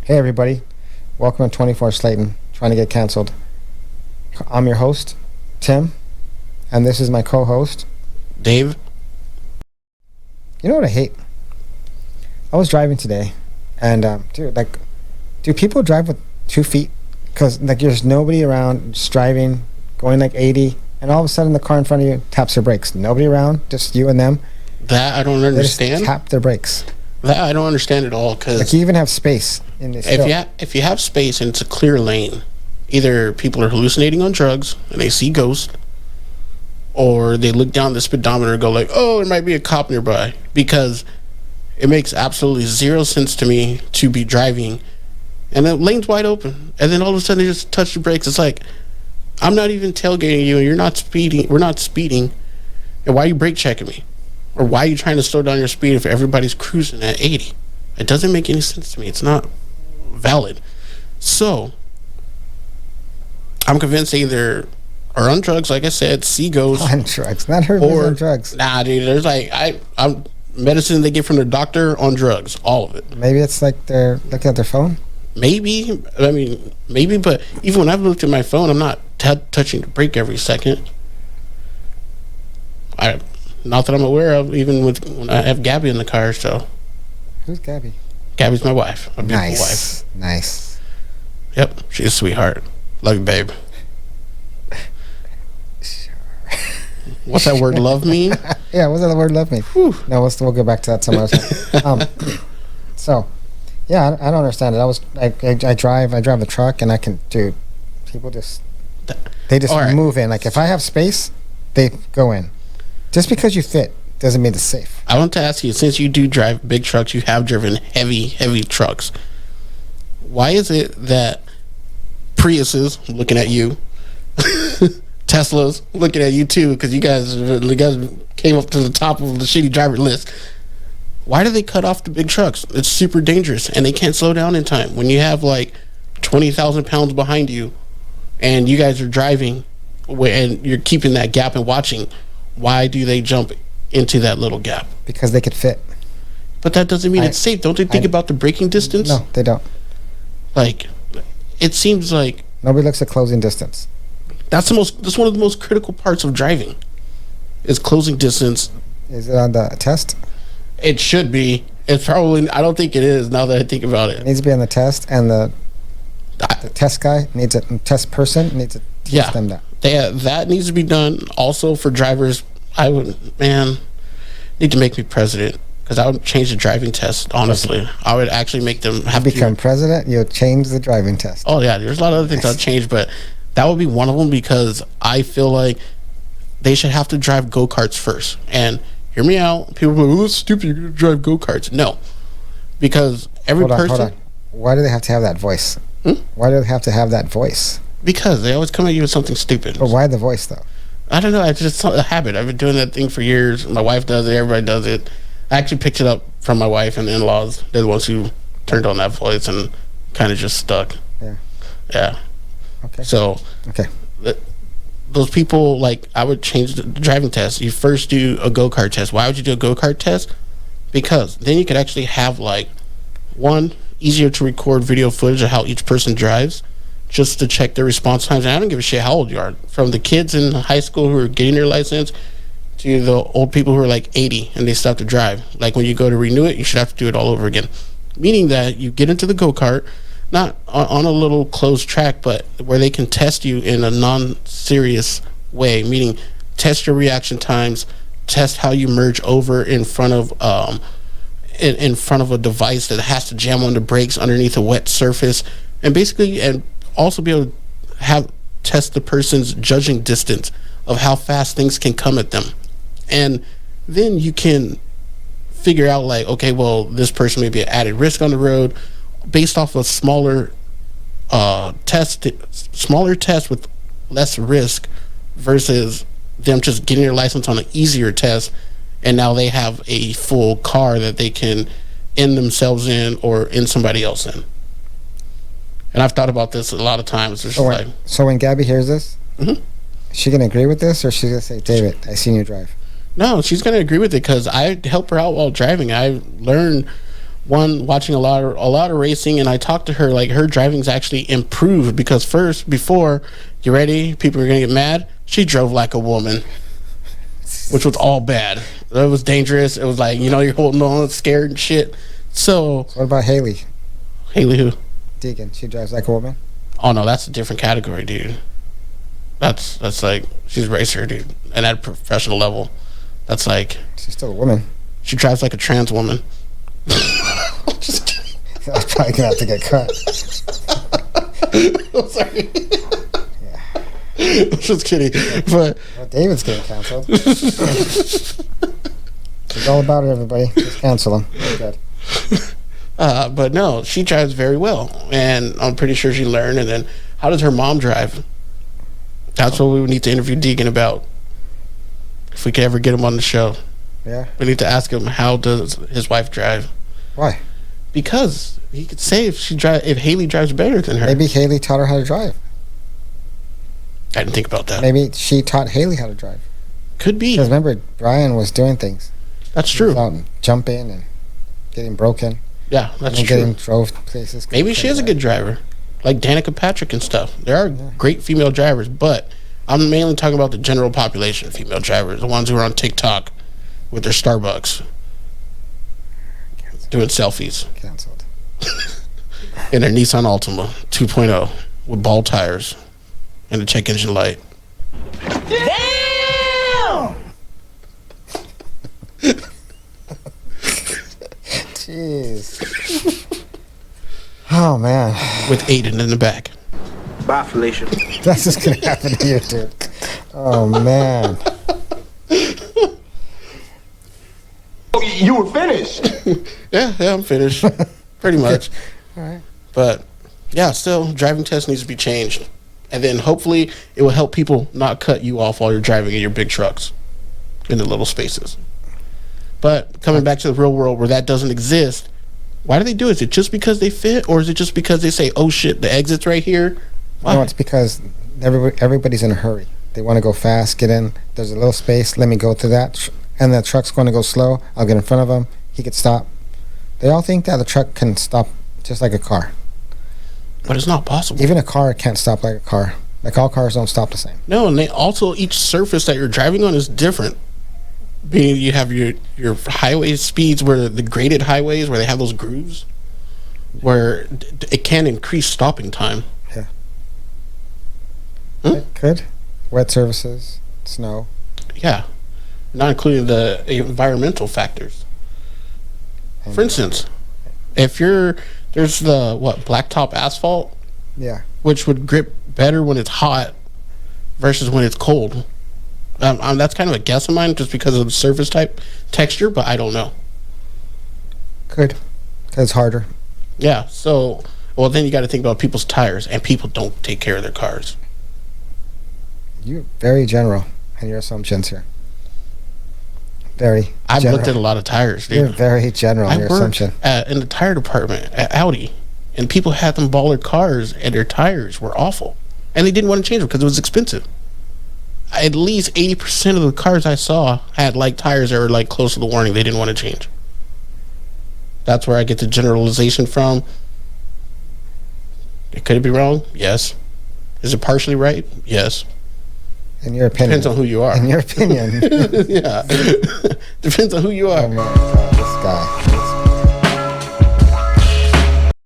Hey everybody, welcome to 24Slayton, trying to get canceled. I'm your host, Tim, and this is my co-host, Dave. You know what I hate? I was driving today, and do people drive with 2 feet? Because there's nobody around, just driving, going 80, and all of a sudden the car in front of you taps their brakes. Nobody around, just you and them. That I don't understand. They just tap their brakes. That I don't understand at all. Because you even have space in this. If you have space and it's a clear lane, either people are hallucinating on drugs and they see ghosts, or they look down the speedometer and go oh, there might be a cop nearby. Because it makes absolutely zero sense to me to be driving and the lane's wide open, and then all of a sudden they just touch the brakes. It's I'm not even tailgating you and you're not speeding. We're not speeding. And why are you brake checking me? Or why are you trying to slow down your speed if everybody's cruising at 80? It doesn't make any sense to me. It's not valid. So I'm convinced they either are on drugs, like I said, see ghosts. On drugs, not her on drugs. Nah, dude. There's I'm medicine they get from their doctor on drugs, all of it. Maybe it's they're looking at their phone. Maybe. I mean, maybe. But even when I've looked at my phone, I'm not touching the brake every second. Not that I'm aware of, even when I have Gabby in the car. So, who's Gabby? Gabby's my wife. My beautiful wife. Nice. Yep, she's a sweetheart. Love you, babe. Sure. What's that word, love mean? Yeah, what's that word, love mean? Whew. No, we'll go back to that some other time. So, yeah, I don't understand it. I drive the truck, and people just move in. If I have space, they go in. Just because you fit doesn't mean it's safe. I want to ask you, since you do drive big trucks, you have driven heavy trucks, why is it that Priuses, looking at you, Teslas, looking at you too, because you guys came up to the top of the shitty driver list, why do they cut off the big trucks? It's super dangerous, and they can't slow down in time. When you have 20,000 pounds behind you, and you guys are driving, and you're keeping that gap and watching, why do they jump into that little gap? Because they could fit. But that doesn't mean it's safe. Don't they think about the braking distance? No, they don't. It seems like nobody looks at closing distance. That's one of the most critical parts of driving, is closing distance. Is it on the test? It should be. It's probably. I don't think it is. Now that I think about it, it needs to be on the test, and the test guy needs a test person needs to teach them that. That needs to be done. Also for drivers, need to make me president, because I would change the driving test. Honestly, I would actually make them have to become president. You'll change the driving test. Oh yeah, there's a lot of other things I'll change, but that would be one of them, because I feel like they should have to drive go-karts first. And hear me out. People are that's stupid. You're gonna drive go-karts. No, because hold on. Why do they have to have that voice? Why do they have to have that voice? Because they always come at you with something stupid. But why the voice, though? I don't know. It's just a habit. I've been doing that thing for years. My wife does it. Everybody does it. I actually picked it up from my wife and the in-laws. They're the ones who turned on that voice and kind of just stuck. Yeah. Yeah. Okay. So, those people, I would change the driving test. You first do a go-kart test. Why would you do a go-kart test? Because then you could actually have, one, easier to record video footage of how each person drives, just to check their response times. And I don't give a shit how old you are. From the kids in high school who are getting their license to the old people who are 80 and they still have to drive. When you go to renew it, you should have to do it all over again. Meaning that you get into the go-kart, not on a little closed track, but where they can test you in a non-serious way. Meaning test your reaction times, test how you merge over in front of in front of a device that has to jam on the brakes underneath a wet surface, and also be able to test the person's judging distance of how fast things can come at them. And then you can figure out okay, well, this person may be at added risk on the road based off a smaller test with less risk versus them just getting their license on an easier test, and now they have a full car that they can end themselves in or end somebody else in. And I've thought about this a lot of times. So when Gabby hears this, is she going to agree with this, or is she going to say, David, I seen you drive? No, she's going to agree with it, because I help her out while driving. I learned watching a lot of racing, and I talked to her, like her driving's actually improved because before, you ready? People are gonna get mad. She drove like a woman, which was all bad. It was dangerous. It was like, you're holding on, scared and shit. So what about Haley? Haley who? Deegan. She drives like a woman. Oh no, that's a different category, dude. That's like, she's a racer, dude, and at a professional level. That's like, she's still a woman. She drives like a trans woman. Just kidding. That's probably gonna have to get cut. I'm sorry. Yeah. I'm just kidding. But David's getting canceled. It's all about it, everybody. Just cancel him. Good. But no, she drives very well, and I'm pretty sure she learned. And then, how does her mom drive? That's what we would need to interview Deegan about. If we could ever get him on the show. Yeah. We need to ask him, how does his wife drive? Why? Because he could say if Haley drives better than her. Maybe Haley taught her how to drive. I didn't think about that. Maybe she taught Haley how to drive. Could be. Because remember, Brian was doing things. That's true. Jumping and getting broken. Yeah, that's true. Getting drove places. Maybe she is a good driver. Like Danica Patrick and stuff. There are great female drivers, but I'm mainly talking about the general population of female drivers, the ones who are on TikTok with their Starbucks doing selfies. Cancelled. In their Nissan Altima 2.0 with ball tires and a check engine light. Damn! Jeez. Oh, man. With Aiden in the back. Bye, Felicia. That's just going to happen to you, dude. Oh, man. You were finished. Yeah, I'm finished. Pretty much. All right. But, yeah, still, driving test needs to be changed. And then hopefully it will help people not cut you off while you're driving in your big trucks in the little spaces. But coming back to the real world where that doesn't exist, why do they do it? Is it just because they fit, or is it just because they say, oh shit, the exit's right here? Why? No, it's because everybody's in a hurry. They want to go fast, get in. There's a little space. Let me go through that. And the truck's going to go slow. I'll get in front of him. He could stop. They all think that the truck can stop just like a car. But it's not possible. Even a car can't stop like a car. Like, all cars don't stop the same. No, and they also, each surface that you're driving on is different. Being you have your highway speeds, where the graded highways where they have those grooves, where it can increase stopping time. Yeah. It could. Wet surfaces, snow. Yeah. Not including the environmental factors. And for instance, if there's the blacktop asphalt, yeah, which would grip better when it's hot versus when it's cold. That's kind of a guess of mine, just because of the surface type texture, but I don't know. Could, because it's harder. Yeah. So, well, then you got to think about people's tires, and people don't take care of their cars. You're very general in your assumptions here. Very. I've general. looked at a lot of tires, dude. You're very general in your assumption. In the tire department at Audi, and people had them baller cars, and their tires were awful, and they didn't want to change them because it was expensive. At least 80% of the cars I saw had like tires that were like close to the warning they didn't want to change. That's where I get the generalization from. Could it be wrong? Yes. Is it partially right? Yes. In your opinion. Depends on who you are. In your opinion. Yeah. Depends on who you are. Oh my God, this guy.